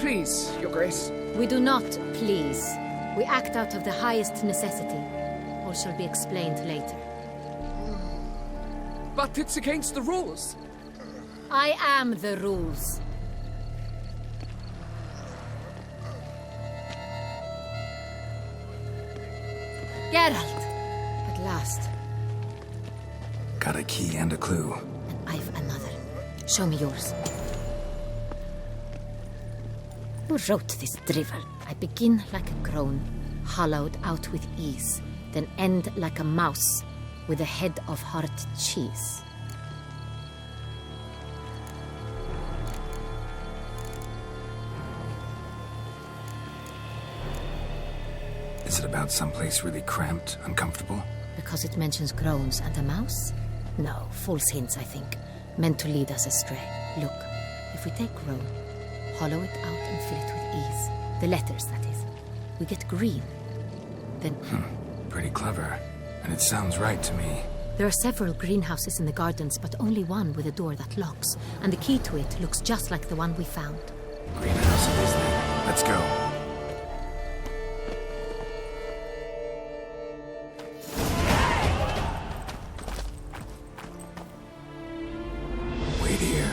Please, Your Grace. We do not please. We act out of the highest necessity. All shall be explained later. But it's against the rules. I am the rules. Geralt! At last. Got a key and a clue. And I've another. Show me yours. Who wrote this drivel? I begin like a crone, hollowed out with ease, then end like a mouse, with a head of hard cheese. Is it about someplace really cramped, uncomfortable? Because it mentions crones and a mouse? No, false hints, I think. Meant to lead us astray. Look, if we take crone, hollow it out and fill it with ease. The letters, that is. We get green. Then... Pretty clever. And it sounds right to me. There are several greenhouses in the gardens, but only one with a door that locks. And the key to it looks just like the one we found. Greenhouse it is then. Let's go. Wait here.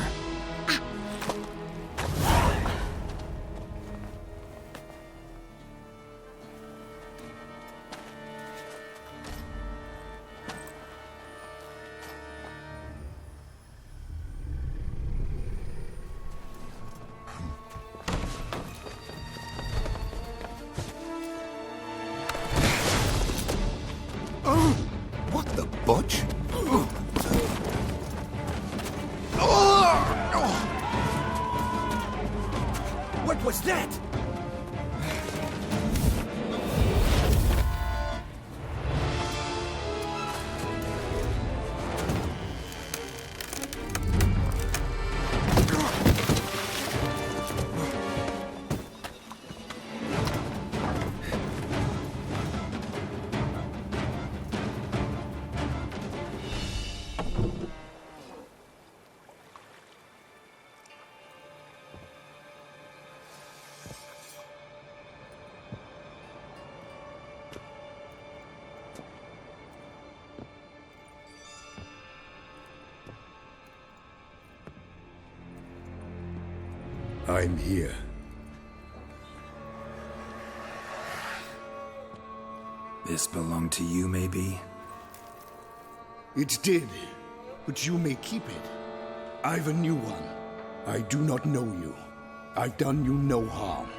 What the butch? What was that? I'm here. This belonged to you, maybe? It did, but you may keep it. I've a new one. I do not know you. I've done you no harm.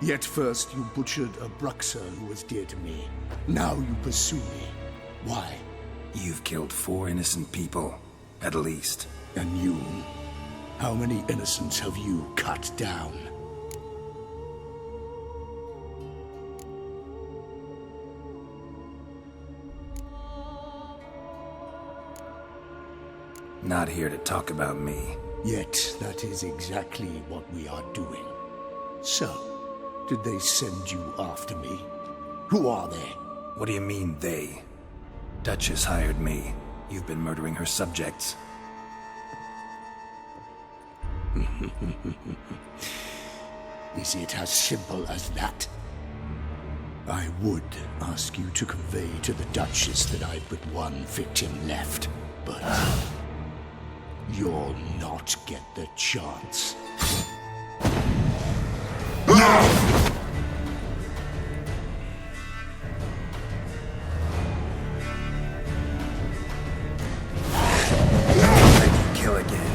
Yet first you butchered a Bruxer who was dear to me. Now you pursue me. Why? You've killed 4 innocent people, at least. And you? How many innocents have you cut down? Not here to talk about me. Yet that is exactly what we are doing. So, did they send you after me? Who are they? What do you mean, they? Duchess hired me. You've been murdering her subjects. Is it as simple as that? I would ask you to convey to the Duchess that I've but one victim left, but you'll not get the chance. Kill again.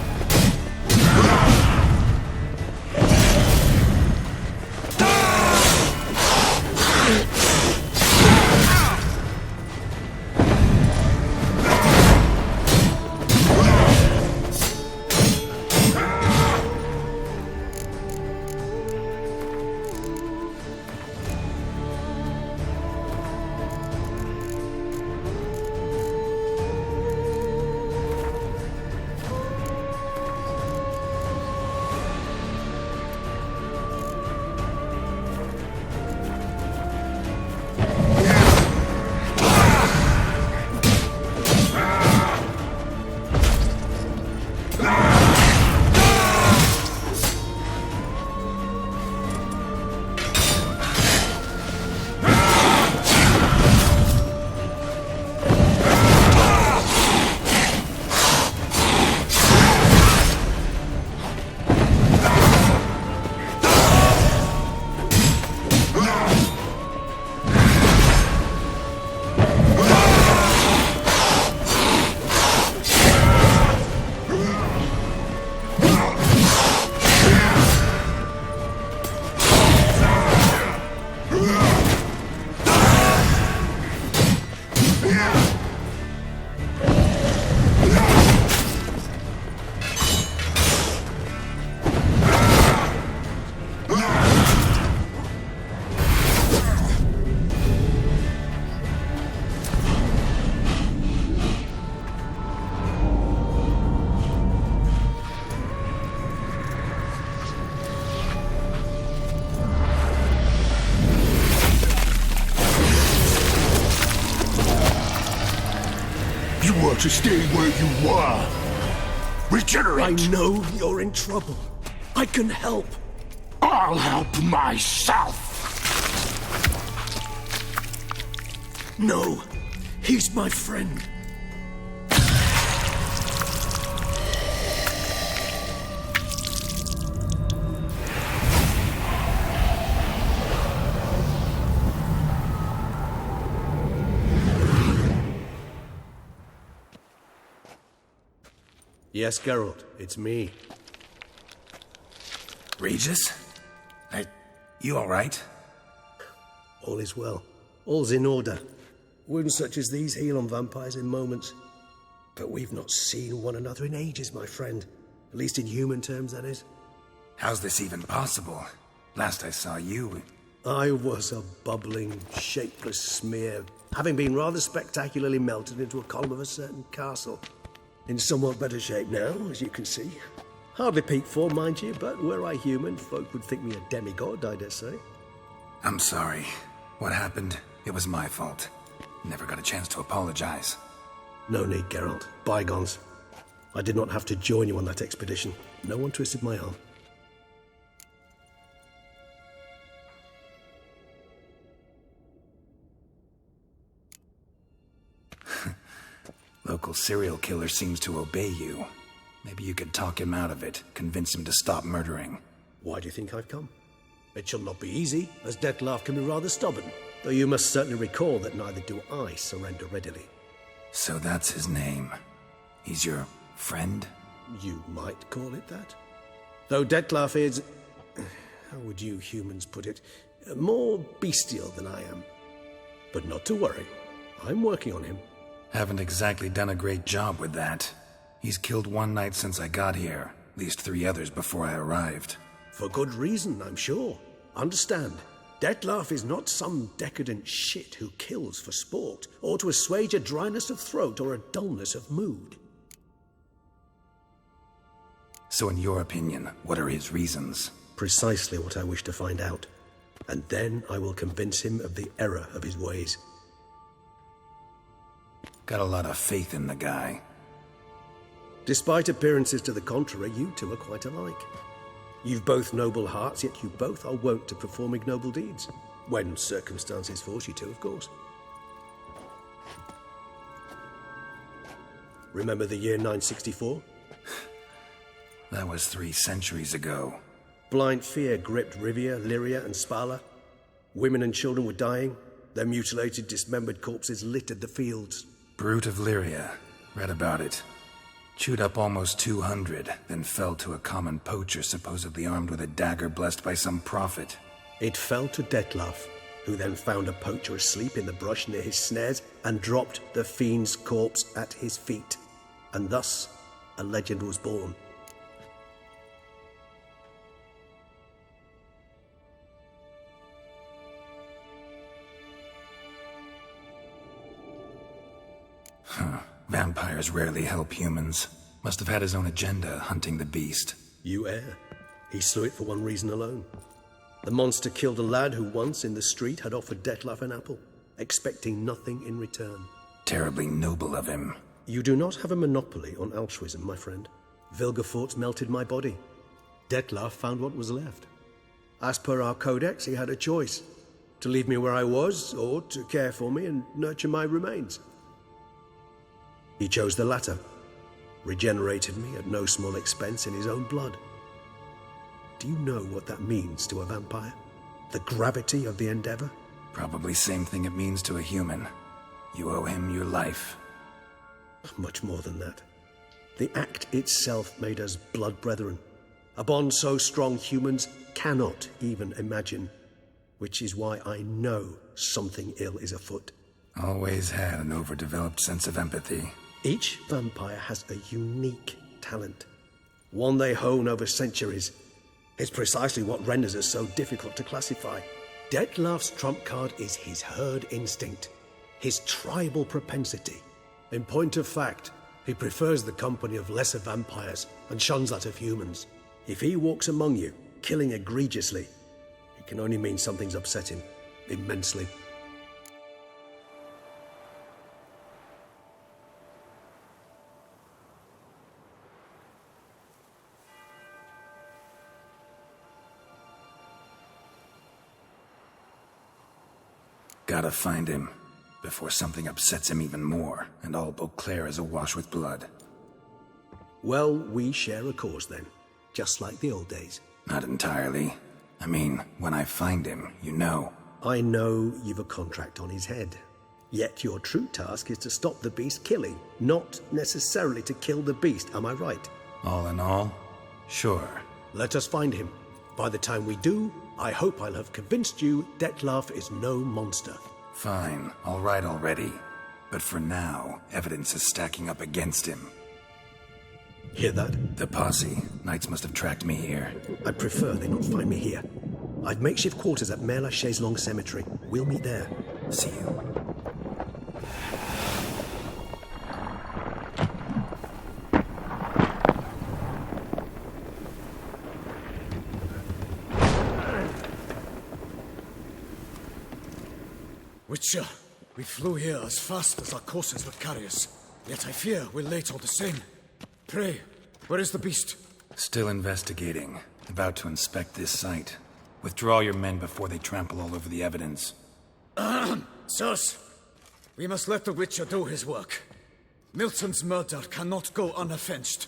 were to stay where you were. Regenerate! I know you're in trouble. I can help. I'll help myself! No, he's my friend. Yes, Geralt, it's me. Regis? You alright? All is well. All's in order. Wounds such as these heal on vampires in moments. But we've not seen one another in ages, my friend. At least in human terms, that is. How's this even possible? Last I saw you... I was a bubbling, shapeless smear, having been rather spectacularly melted into a column of a certain castle. In somewhat better shape now, as you can see. Hardly peak form, mind you, but were I human, folk would think me a demigod, I dare say. I'm sorry. What happened? It was my fault. Never got a chance to apologize. No need, Geralt. Bygones. I did not have to join you on that expedition. No one twisted my arm. Local serial killer seems to obey you. Maybe you could talk him out of it, convince him to stop murdering. Why do you think I've come? It shall not be easy, as Dettlaff can be rather stubborn. Though you must certainly recall that neither do I surrender readily. So that's his name. He's your friend? You might call it that. Though Dettlaff is... how would you humans put it? More bestial than I am. But not to worry. I'm working on him. Haven't exactly done a great job with that. He's killed one knight since I got here, at least 3 others before I arrived. For good reason, I'm sure. Understand, Dettlaff is not some decadent shit who kills for sport, or to assuage a dryness of throat or a dullness of mood. So in your opinion, what are his reasons? Precisely what I wish to find out. And then I will convince him of the error of his ways. Got a lot of faith in the guy. Despite appearances to the contrary, you two are quite alike. You've both noble hearts, yet you both are wont to perform ignoble deeds. When circumstances force you to, of course. Remember the year 964? That was 3 centuries ago. Blind fear gripped Rivia, Lyria, and Spala. Women and children were dying. Their mutilated, dismembered corpses littered the fields. Brute of Lyria. Read about it. Chewed up almost 200, then fell to a common poacher supposedly armed with a dagger blessed by some prophet. It fell to Dettlaff, who then found a poacher asleep in the brush near his snares and dropped the fiend's corpse at his feet. And thus, a legend was born. Vampires rarely help humans. Must have had his own agenda, hunting the beast. You err. He slew it for one reason alone. The monster killed a lad who once in the street had offered Dettlaff an apple, expecting nothing in return. Terribly noble of him. You do not have a monopoly on altruism, my friend. Vilgefortz melted my body. Dettlaff found what was left. As per our codex, he had a choice. To leave me where I was, or to care for me and nurture my remains. He chose the latter, regenerated me at no small expense in his own blood. Do you know what that means to a vampire? The gravity of the endeavor? Probably same thing it means to a human. You owe him your life. Much more than that. The act itself made us blood brethren. A bond so strong humans cannot even imagine. Which is why I know something ill is afoot. Always had an overdeveloped sense of empathy. Each vampire has a unique talent, one they hone over centuries. It's precisely what renders us so difficult to classify. Dettlaff's trump card is his herd instinct, his tribal propensity. In point of fact, he prefers the company of lesser vampires and shuns that of humans. If he walks among you, killing egregiously, it can only mean something's upset him immensely. Gotta find him, before something upsets him even more, and all Beauclair is awash with blood. Well, we share a cause then, just like the old days. Not entirely. I mean, when I find him, you know. I know you've a contract on his head. Yet your true task is to stop the beast killing, not necessarily to kill the beast, am I right? All in all, sure. Let us find him. By the time we do, I hope I'll have convinced you Dettlaff is no monster. Fine, all right already. But for now, evidence is stacking up against him. Hear that? The posse. Knights must have tracked me here. I'd prefer they not find me here. I've makeshift quarters at Mère Lachaise Long Cemetery. We'll meet there. See you. Witcher, we flew here as fast as our courses would carry us. Yet I fear we're late all the same. Pray, where is the beast? Still investigating. About to inspect this site. Withdraw your men before they trample all over the evidence. Sirs, we must let the Witcher do his work. Milton's murder cannot go unavenged.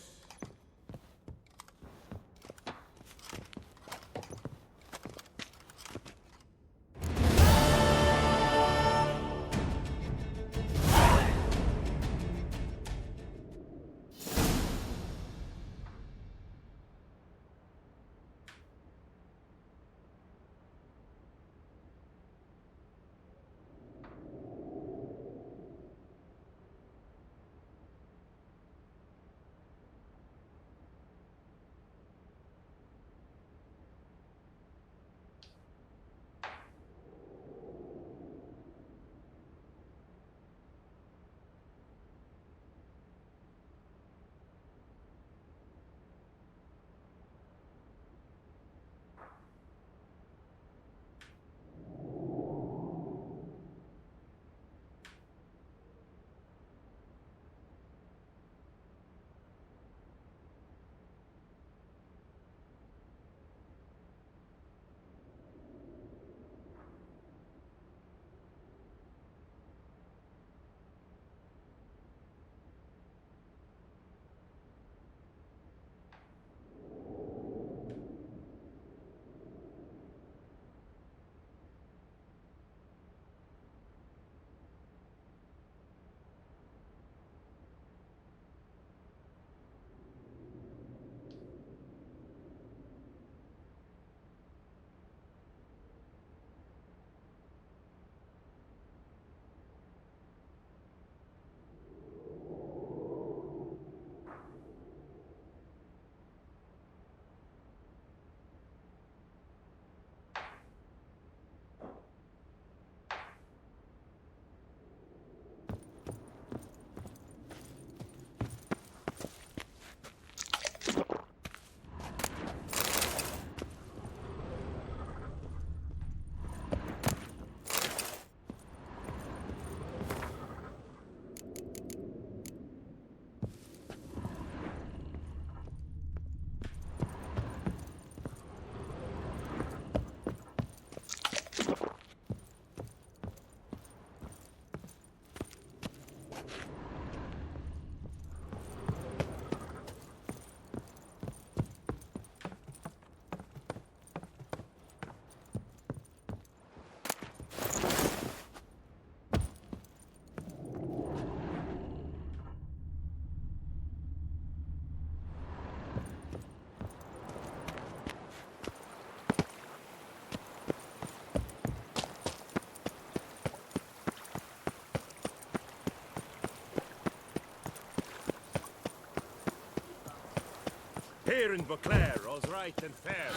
Here in Beauclair, all's right and fair.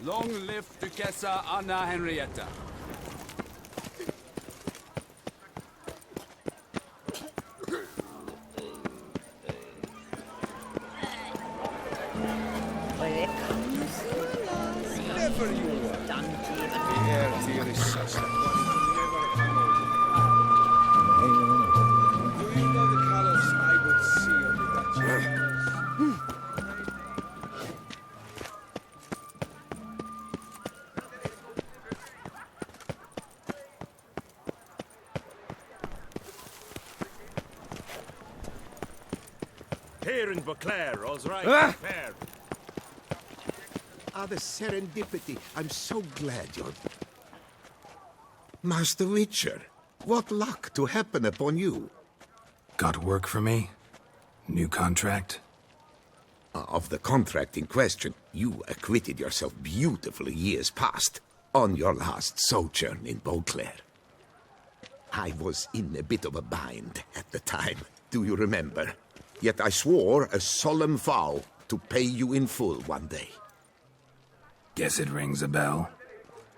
Long live Duchessa Anna Henrietta. Never you were. The air here is such that one will never come over. Do you know the colors I would see on the Dutch? Here in Beauclair, all's right and fair. Ah, the serendipity. I'm so glad you're... Master Witcher, what luck to happen upon you. Got work for me? New contract? Of the contract in question, you acquitted yourself beautifully years past, on your last sojourn in Beauclair. I was in a bit of a bind at the time, do you remember? Yet I swore a solemn vow to pay you in full one day. Guess it rings a bell.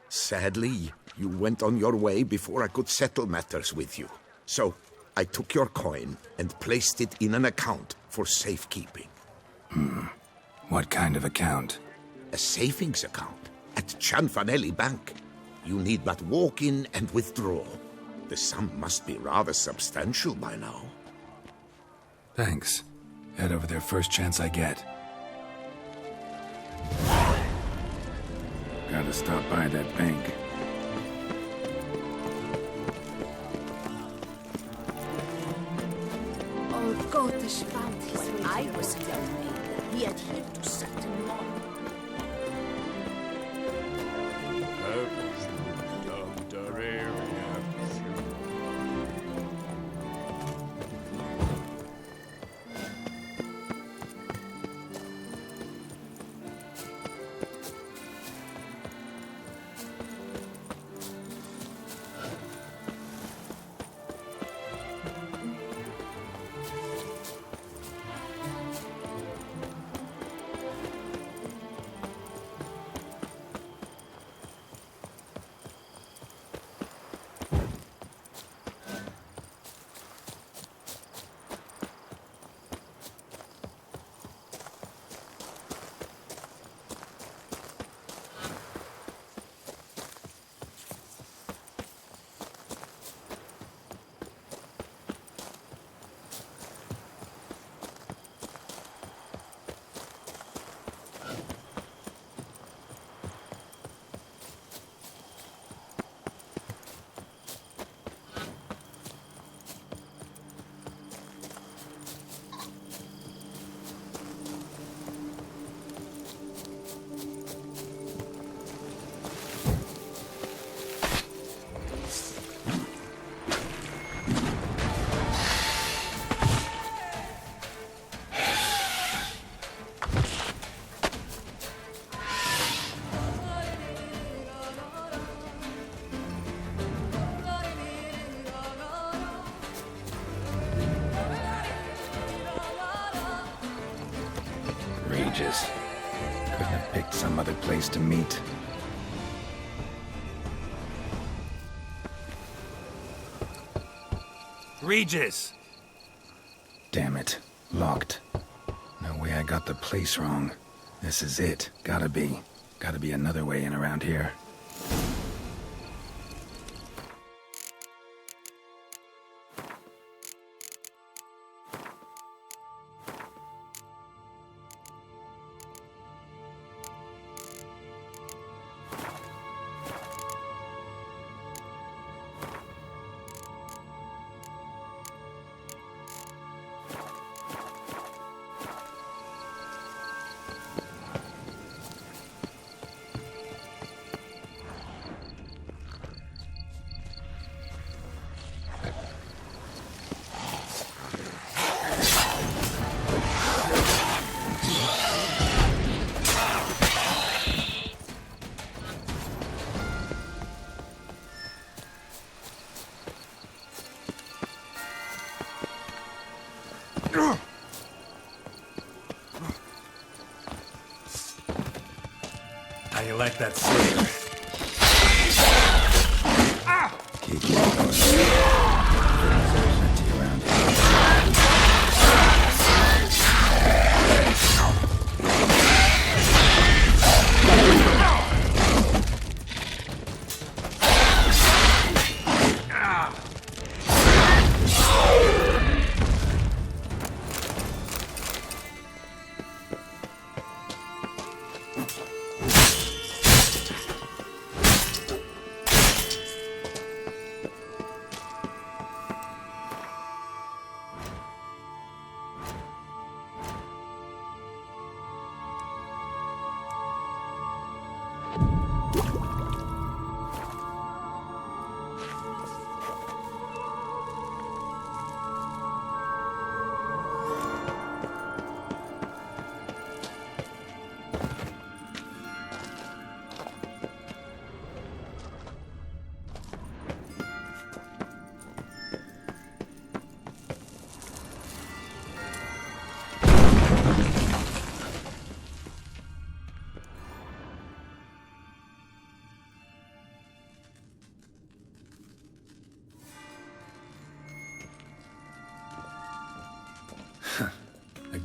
Sadly, you went on your way before I could settle matters with you. So, I took your coin and placed it in an account for safekeeping. What kind of account? A savings account at Cianfanelli Bank. You need but walk in and withdraw. The sum must be rather substantial by now. Thanks. Head over there first chance I get. Gotta stop by that bank. Old Gotish found his way. I was telling me that we adhered to certain law. Regis. Couldn't have picked some other place to meet. Regis! Damn it. Locked. No way I got the place wrong. This is it. Gotta be. Gotta be another way in around here. How you like that slip? Keep it going. There's plenty around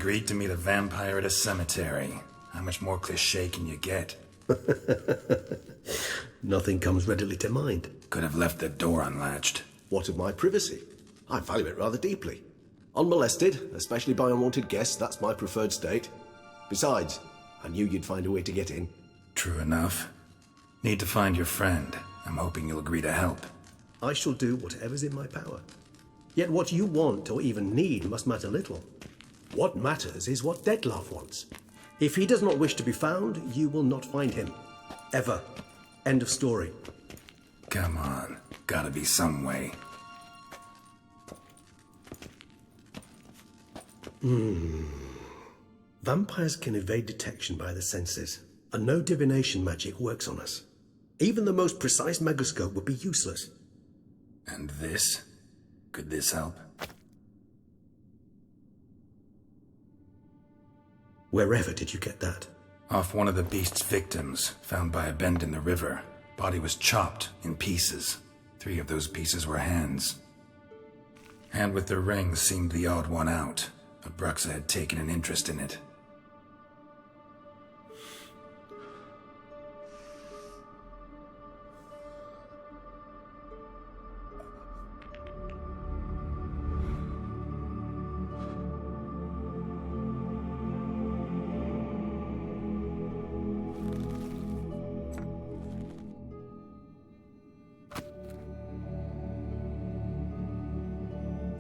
agreed to meet a vampire at a cemetery. How much more cliché can you get? Nothing comes readily to mind. Could have left the door unlatched. What of my privacy? I value it rather deeply. Unmolested, especially by unwanted guests, that's my preferred state. Besides, I knew you'd find a way to get in. True enough. Need to find your friend. I'm hoping you'll agree to help. I shall do whatever's in my power. Yet what you want or even need must matter little. What matters is what Dettlaff wants. If he does not wish to be found, you will not find him. Ever. End of story. Come on. Gotta be some way. Vampires can evade detection by the senses, and no divination magic works on us. Even the most precise megascope would be useless. And this? Could this help? Wherever did you get that? Off one of the beast's victims, found by a bend in the river. Body was chopped in pieces. 3 of those pieces were hands. Hand with the ring seemed the odd one out, but Bruxa had taken an interest in it.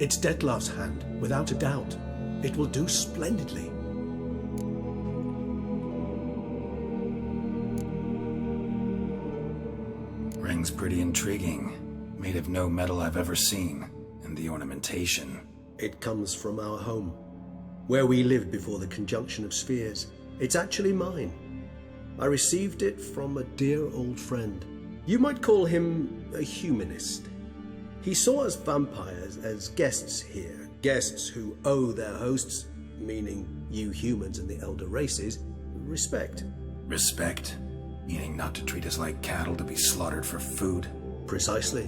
It's Dettlaff's hand, without a doubt. It will do splendidly. Ring's pretty intriguing. Made of no metal I've ever seen. And the ornamentation. It comes from our home, where we lived before the conjunction of spheres. It's actually mine. I received it from a dear old friend. You might call him a humanist. He saw us vampires as guests here, guests who owe their hosts, meaning you humans and the elder races, respect. Respect? Meaning not to treat us like cattle to be slaughtered for food? Precisely.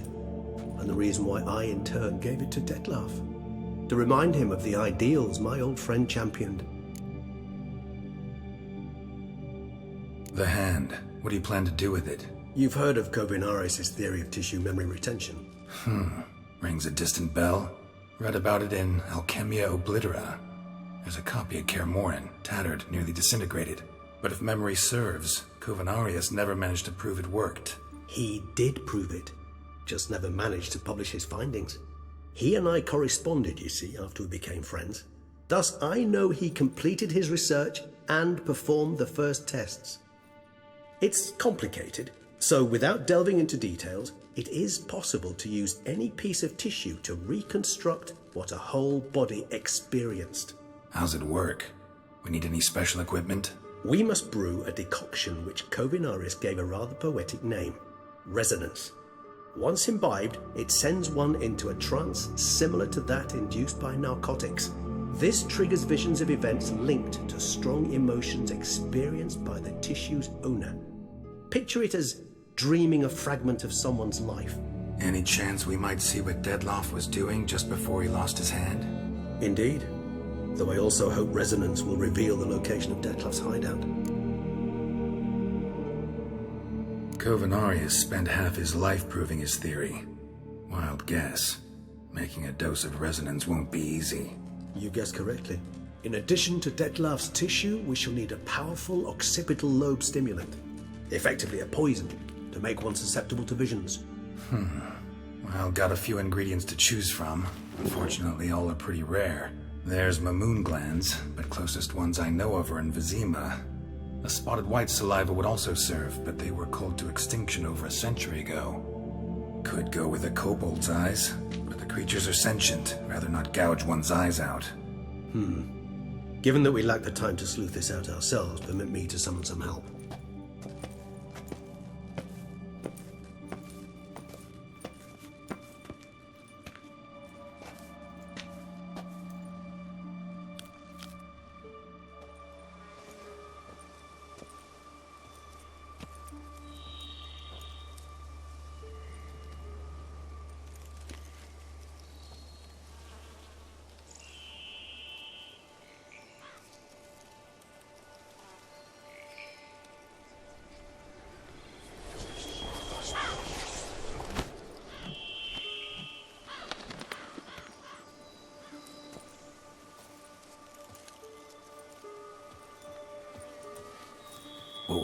And the reason why I, in turn, gave it to Dettlaff. To remind him of the ideals my old friend championed. The hand. What do you plan to do with it? You've heard of Kovinaris' theory of tissue memory retention. Rings a distant bell. Read about it in Alchemia Oblitera. There's a copy at Kaer Morhen, tattered, nearly disintegrated. But if memory serves, Kovinaris never managed to prove it worked. He did prove it, just never managed to publish his findings. He and I corresponded, you see, after we became friends. Thus, I know he completed his research and performed the first tests. It's complicated, so without delving into details, it is possible to use any piece of tissue to reconstruct what a whole body experienced. How's it work? We need any special equipment? We must brew a decoction which Kovinaris gave a rather poetic name, resonance. Once imbibed, it sends one into a trance similar to that induced by narcotics. This triggers visions of events linked to strong emotions experienced by the tissue's owner. Picture it as dreaming a fragment of someone's life. Any chance we might see what Dettlaff was doing just before he lost his hand? Indeed. Though I also hope resonance will reveal the location of Dettlaff's hideout. Kovinaris spent half his life proving his theory. Wild guess. Making a dose of resonance won't be easy. You guessed correctly. In addition to Dettlaff's tissue, we shall need a powerful occipital lobe stimulant. Effectively a poison, to make one susceptible to visions. Well, got a few ingredients to choose from. Unfortunately, all are pretty rare. There's Mamoon glands, but closest ones I know of are in Vizima. A spotted white saliva would also serve, but they were culled to extinction over a century ago. Could go with a kobold's eyes, but the creatures are sentient. Rather not gouge one's eyes out. Given that we lack the time to sleuth this out ourselves, permit me to summon some help.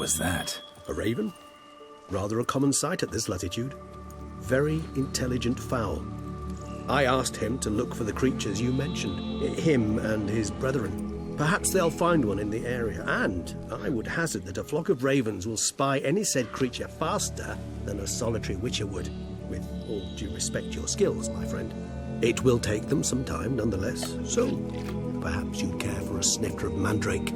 was that? A raven? Rather a common sight at this latitude. Very intelligent fowl. I asked him to look for the creatures you mentioned, him and his brethren. Perhaps they'll find one in the area, and I would hazard that a flock of ravens will spy any said creature faster than a solitary witcher would, with all due respect to your skills, my friend. It will take them some time, nonetheless, so perhaps you'd care for a snifter of mandrake.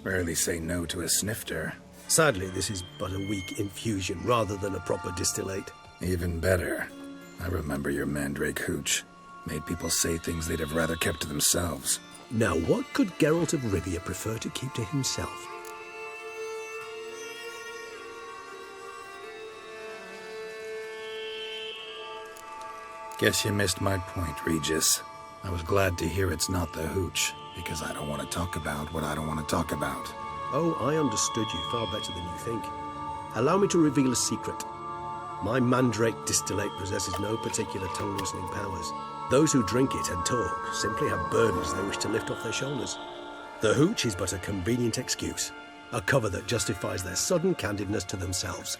Rarely say no to a snifter. Sadly, this is but a weak infusion rather than a proper distillate. Even better. I remember your mandrake hooch. Made people say things they'd have rather kept to themselves. Now, what could Geralt of Rivia prefer to keep to himself? Guess you missed my point, Regis. I was glad to hear it's not the hooch, because I don't want to talk about what I don't want to talk about. Oh, I understood you far better than you think. Allow me to reveal a secret. My mandrake distillate possesses no particular tongue-loosening powers. Those who drink it and talk simply have burdens they wish to lift off their shoulders. The hooch is but a convenient excuse, a cover that justifies their sudden candidness to themselves.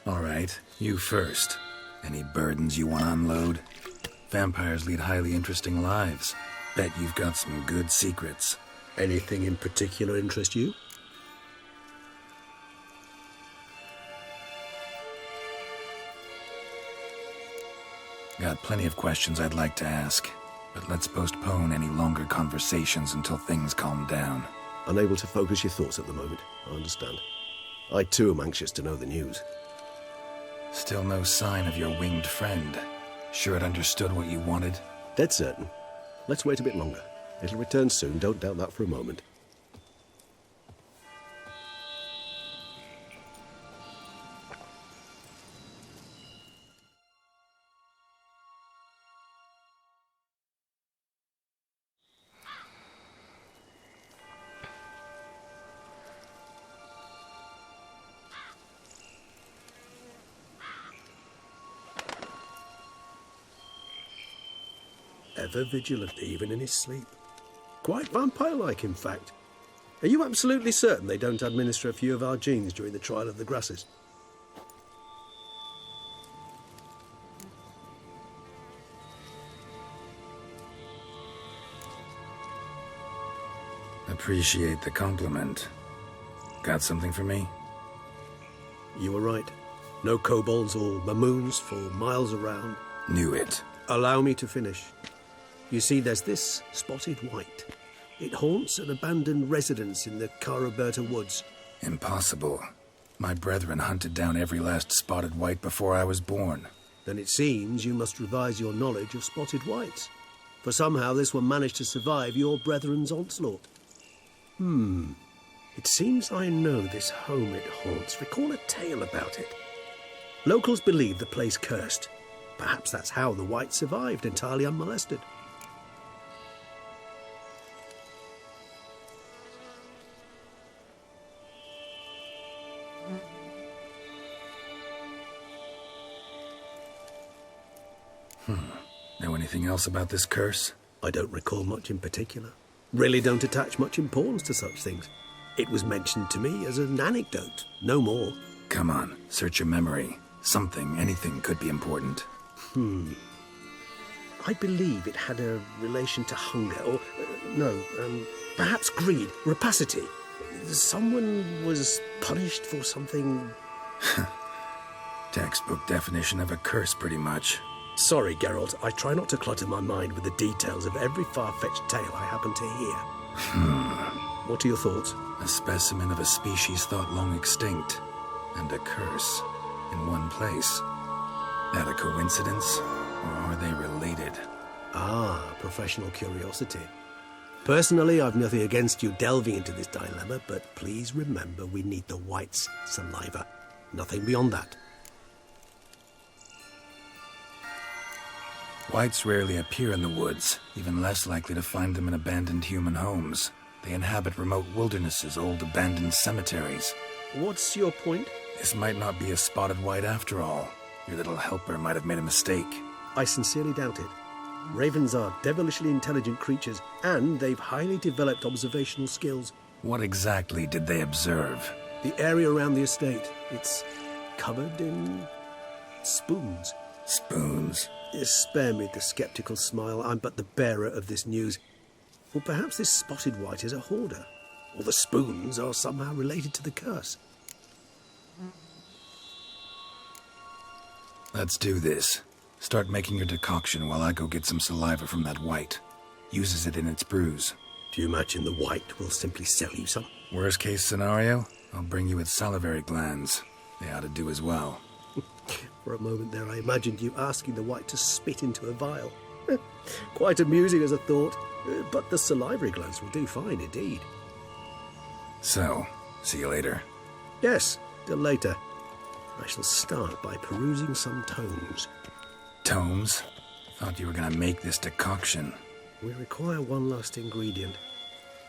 All right, you first. Any burdens you want to unload? Vampires lead highly interesting lives. Bet you've got some good secrets. Anything in particular interest you? Got plenty of questions I'd like to ask, but let's postpone any longer conversations until things calm down. Unable to focus your thoughts at the moment, I understand. I too am anxious to know the news. Still no sign of your winged friend. Sure it understood what you wanted? Dead certain. Let's wait a bit longer. It'll return soon, don't doubt that for a moment. Ever vigilant, even in his sleep. Quite vampire-like, in fact. Are you absolutely certain they don't administer a few of our genes during the trial of the grasses? Appreciate the compliment. Got something for me? You were right. No kobolds or mamoons for miles around. Knew it. Allow me to finish. You see, there's this spotted white. It haunts an abandoned residence in the Caraberta woods. Impossible. My brethren hunted down every last spotted white before I was born. Then it seems you must revise your knowledge of spotted whites. For somehow this one managed to survive your brethren's onslaught. It seems I know this home it haunts. Recall a tale about it. Locals believe the place cursed. Perhaps that's how the white survived entirely unmolested. Know anything else about this curse? I don't recall much in particular. Really don't attach much importance to such things. It was mentioned to me as an anecdote, no more. Come on, search your memory. Something, anything could be important. I believe it had a relation to hunger, or, perhaps greed, rapacity. Someone was punished for something... Textbook definition of a curse, pretty much. Sorry, Geralt, I try not to clutter my mind with the details of every far-fetched tale I happen to hear. What are your thoughts? A specimen of a species thought long extinct, and a curse in one place. That a coincidence, or are they related? Ah, professional curiosity. Personally, I've nothing against you delving into this dilemma, but please remember we need the white's saliva. Nothing beyond that. Whites rarely appear in the woods, even less likely to find them in abandoned human homes. They inhabit remote wildernesses, old abandoned cemeteries. What's your point? This might not be a spotted white after all. Your little helper might have made a mistake. I sincerely doubt it. Ravens are devilishly intelligent creatures, and they've highly developed observational skills. What exactly did they observe? The area around the estate, it's covered in spoons. Spoons? Spare me the sceptical smile. I'm but the bearer of this news. Or perhaps this spotted white is a hoarder, or the spoons are somehow related to the curse. Let's do this. Start making your decoction while I go get some saliva from that white. Uses it in its brews. Do you imagine the white will simply sell you some? Worst case scenario, I'll bring you its salivary glands. They ought to do as well. For a moment there, I imagined you asking the white to spit into a vial. Quite amusing as a thought, but the salivary glands will do fine indeed. So, see you later. Yes, till later. I shall start by perusing some tomes. Tomes? Thought you were gonna make this decoction. We require one last ingredient.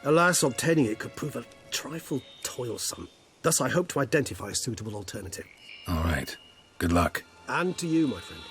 Alas, obtaining it could prove a trifle toilsome. Thus, I hope to identify a suitable alternative. All right. Good luck. And to you, my friend.